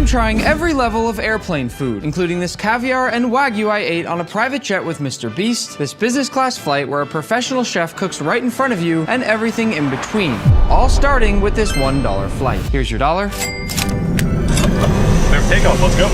I'm trying every level of airplane food, including this caviar and wagyu I ate on a private jet with Mr. Beast, this business class flight where a professional chef cooks right in front of you, and everything in between. All starting with this $1 flight. Here's your dollar. Clear for takeoff, let's go.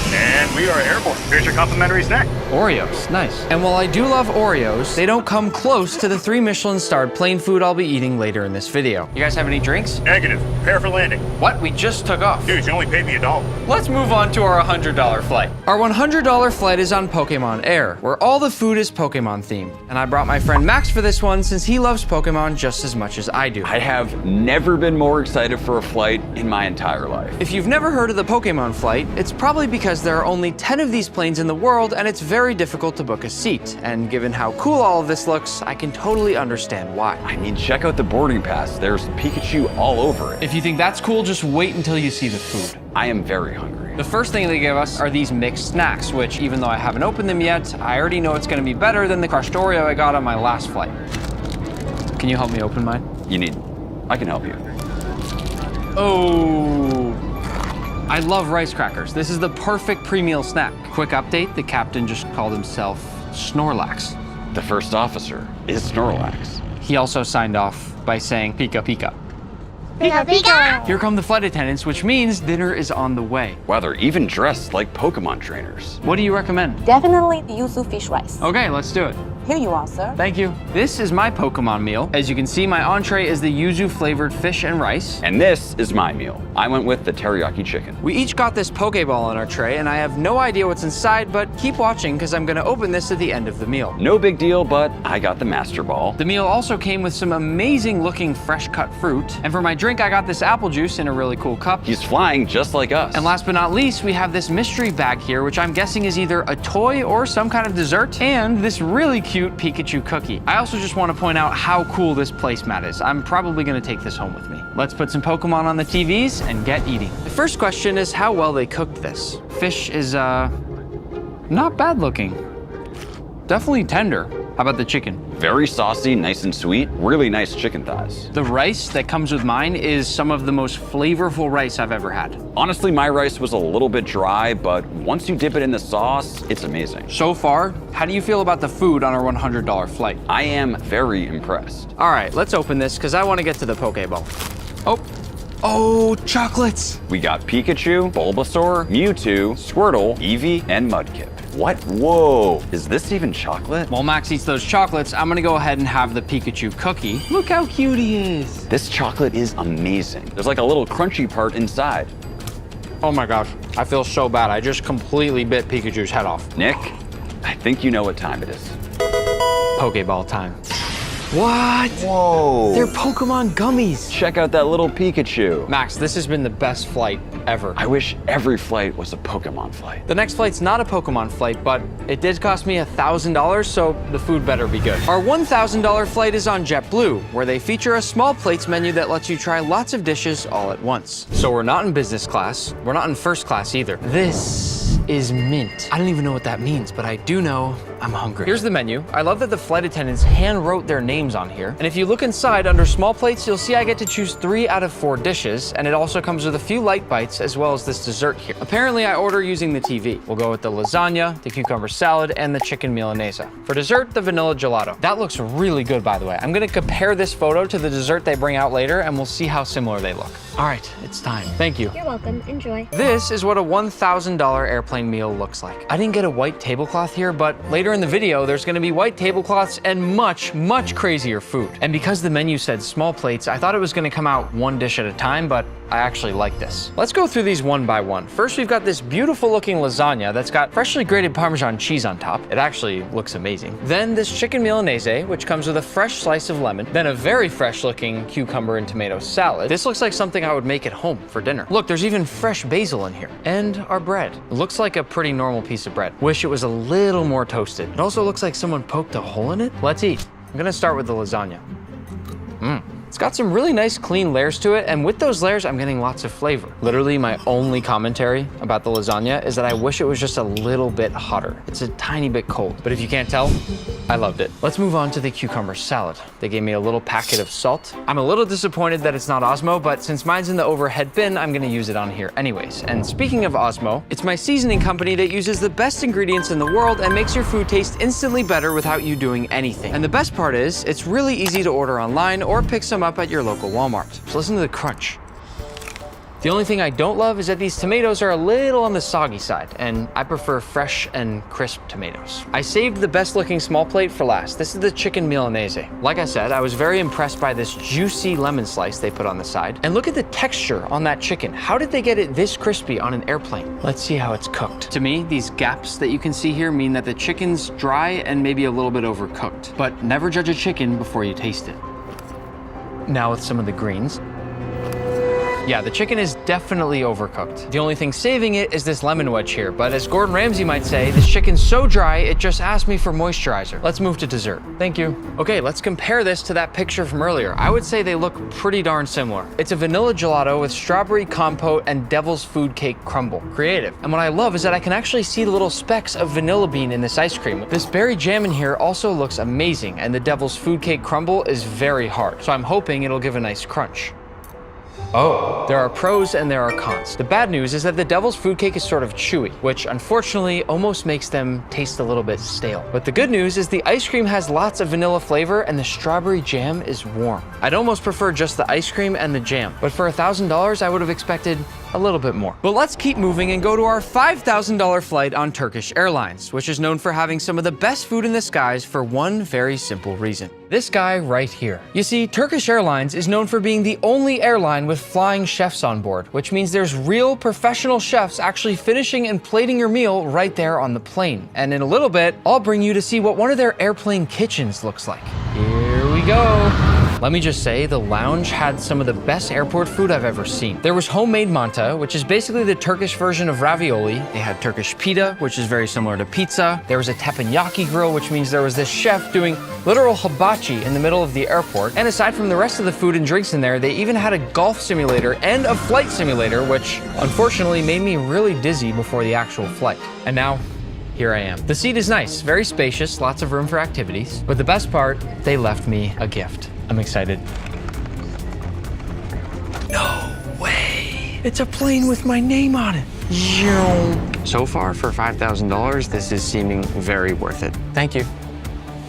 And we are airborne. Here's your complimentary snack. Oreos, nice. And while I do love Oreos, they don't come close to the 3 Michelin-starred plane food I'll be eating later in this video. You guys have any drinks? Negative. Prepare for landing. What? We just took off. Dude, you only paid me $1. Let's move on to our $100 flight. Our $100 flight is on Pokemon Air, where all the food is Pokemon themed. And I brought my friend Max for this one since he loves Pokemon just as much as I do. I have never been more excited for a flight in my entire life. If you've never heard of the Pokemon flight, it's probably because there are only 10 of these planes in the world and it's very difficult to book a seat. And given how cool all of this looks, I can totally understand why. I mean, check out the boarding pass. There's Pikachu all over it. If you think that's cool, just wait until you see the food. I am very hungry. The first thing they give us are these mixed snacks, which even though I haven't opened them yet, I already know it's gonna be better than the crushed Oreo I got on my last flight. Can you help me open mine? I can help you. Oh. I love rice crackers. This is the perfect pre-meal snack. Quick update, the captain just called himself Snorlax. The first officer is Snorlax. He also signed off by saying Pika Pika. Pika Pika! Here come the flight attendants, which means dinner is on the way. Wow, they're even dressed like Pokemon trainers. What do you recommend? Definitely the yuzu fish rice. Okay, let's do it. Here you are, sir. Thank you. This is my Pokemon meal. As you can see, my entree is the yuzu flavored fish and rice. And this is my meal. I went with the teriyaki chicken. We each got this Pokeball on our tray, and I have no idea what's inside, but keep watching because I'm gonna open this at the end of the meal. No big deal, but I got the Master Ball. The meal also came with some amazing looking fresh cut fruit. And for my drink, I got this apple juice in a really cool cup. He's flying just like us. And last but not least, we have this mystery bag here, which I'm guessing is either a toy or some kind of dessert, and this really cute Pikachu cookie. I also just want to point out how cool this placemat is. I'm probably going to take this home with me. Let's put some Pokemon on the TVs and get eating. The first question is how well they cooked this. Fish is, not bad looking. Definitely tender. How about the chicken? Very saucy, nice and sweet. Really nice chicken thighs. The rice that comes with mine is some of the most flavorful rice I've ever had. Honestly, my rice was a little bit dry, but once you dip it in the sauce, it's amazing. So far, how do you feel about the food on our $100 flight? I am very impressed. All right, let's open this because I want to get to the Pokeball. Oh, chocolates. We got Pikachu, Bulbasaur, Mewtwo, Squirtle, Eevee, and Mudkip. What? Whoa, is this even chocolate? While Max eats those chocolates, I'm gonna go ahead and have the Pikachu cookie. Look how cute he is. This chocolate is amazing. There's like a little crunchy part inside. Oh my gosh, I feel so bad. I just completely bit Pikachu's head off. Nick, I think you know what time it is. Pokeball time. What? Whoa. They're Pokemon gummies. Check out that little Pikachu. Max, this has been the best flight ever. I wish every flight was a Pokemon flight. The next flight's not a Pokemon flight, but it did cost me $1,000, so the food better be good. Our $1,000 flight is on JetBlue, where they feature a small plates menu that lets you try lots of dishes all at once. So we're not in business class. We're not in first class either. This is mint. I don't even know what that means, but I do know I'm hungry. Here's the menu. I love that the flight attendants hand wrote their names on here. And if you look inside under small plates, you'll see I get to choose 3 out of 4 dishes, and it also comes with a few light bites as well as this dessert here. Apparently I order using the TV. We'll go with the lasagna, the cucumber salad, and the chicken milanese. For dessert, the vanilla gelato. That looks really good, by the way. I'm gonna compare this photo to the dessert they bring out later, and we'll see how similar they look. All right, it's time. Thank you. You're welcome. Enjoy. This is what a $1,000 airplane meal looks like. I didn't get a white tablecloth here, but later in the video, there's gonna be white tablecloths and much, much crazier food. And because the menu said small plates, I thought it was gonna come out 1 dish at a time, but I actually like this. Let's go through these one by one. First, we've got this beautiful looking lasagna that's got freshly grated Parmesan cheese on top. It actually looks amazing. Then this chicken milanese, which comes with a fresh slice of lemon. Then a very fresh looking cucumber and tomato salad. This looks like something I would make at home for dinner. Look, there's even fresh basil in here. And our bread. It looks like a pretty normal piece of bread. Wish it was a little more toasted. It also looks like someone poked a hole in it. Let's eat. I'm gonna start with the lasagna. It's It's got some really nice clean layers to it, and with those layers, I'm getting lots of flavor. Literally, my only commentary about the lasagna is that I wish it was just a little bit hotter. It's a tiny bit cold, but if you can't tell, I loved it. Let's move on to the cucumber salad. They gave me a little packet of salt. I'm a little disappointed that it's not Osmo, but since mine's in the overhead bin, I'm gonna use it on here anyways. And speaking of Osmo, it's my seasoning company that uses the best ingredients in the world and makes your food taste instantly better without you doing anything. And the best part is, it's really easy to order online or pick some up at your local Walmart. So listen to the crunch. The only thing I don't love is that these tomatoes are a little on the soggy side, and I prefer fresh and crisp tomatoes. I saved the best looking small plate for last. This is the chicken Milanese. Like I said, I was very impressed by this juicy lemon slice they put on the side. And look at the texture on that chicken. How did they get it this crispy on an airplane? Let's see how it's cooked. To me, these gaps that you can see here mean that the chicken's dry and maybe a little bit overcooked. But never judge a chicken before you taste it. Now with some of the greens. Yeah, the chicken is definitely overcooked. The only thing saving it is this lemon wedge here, but as Gordon Ramsay might say, this chicken's so dry, it just asked me for moisturizer. Let's move to dessert. Thank you. Okay, let's compare this to that picture from earlier. I would say they look pretty darn similar. It's a vanilla gelato with strawberry compote and devil's food cake crumble. Creative. And what I love is that I can actually see the little specks of vanilla bean in this ice cream. This berry jam in here also looks amazing, and the devil's food cake crumble is very hard, so I'm hoping it'll give a nice crunch. Oh, there are pros and there are cons. The bad news is that the devil's food cake is sort of chewy, which unfortunately almost makes them taste a little bit stale. But the good news is the ice cream has lots of vanilla flavor and the strawberry jam is warm. I'd almost prefer just the ice cream and the jam, but for $1,000, I would have expected a little bit more. But let's keep moving and go to our $5,000 flight on Turkish Airlines, which is known for having some of the best food in the skies for one very simple reason. This guy right here. You see, Turkish Airlines is known for being the only airline with flying chefs on board, which means there's real professional chefs actually finishing and plating your meal right there on the plane. And in a little bit, I'll bring you to see what one of their airplane kitchens looks like. Here we go. Let me just say, the lounge had some of the best airport food I've ever seen. There was homemade manta, which is basically the Turkish version of ravioli. They had Turkish pita, which is very similar to pizza. There was a teppanyaki grill, which means there was this chef doing literal hibachi in the middle of the airport. And aside from the rest of the food and drinks in there, they even had a golf simulator and a flight simulator, which unfortunately made me really dizzy before the actual flight. And now, here I am. The seat is nice, very spacious, lots of room for activities. But the best part, they left me a gift. I'm excited. No way! It's a plane with my name on it. So far, for $5,000, this is seeming very worth it. Thank you.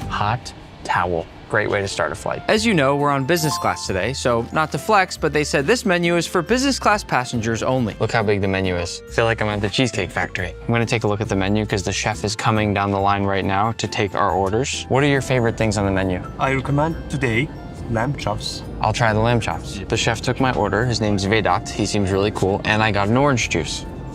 Hot towel. Great way to start a flight. As you know, we're on business class today, so not to flex, but they said this menu is for business class passengers only. Look how big the menu is. I feel like I'm at the Cheesecake Factory. I'm gonna take a look at the menu because the chef is coming down the line right now to take our orders. What are your favorite things on the menu? I recommend today lamb chops. I'll try the lamb chops. The chef took my order. His name's Vedat. He seems really cool. And I got an orange juice.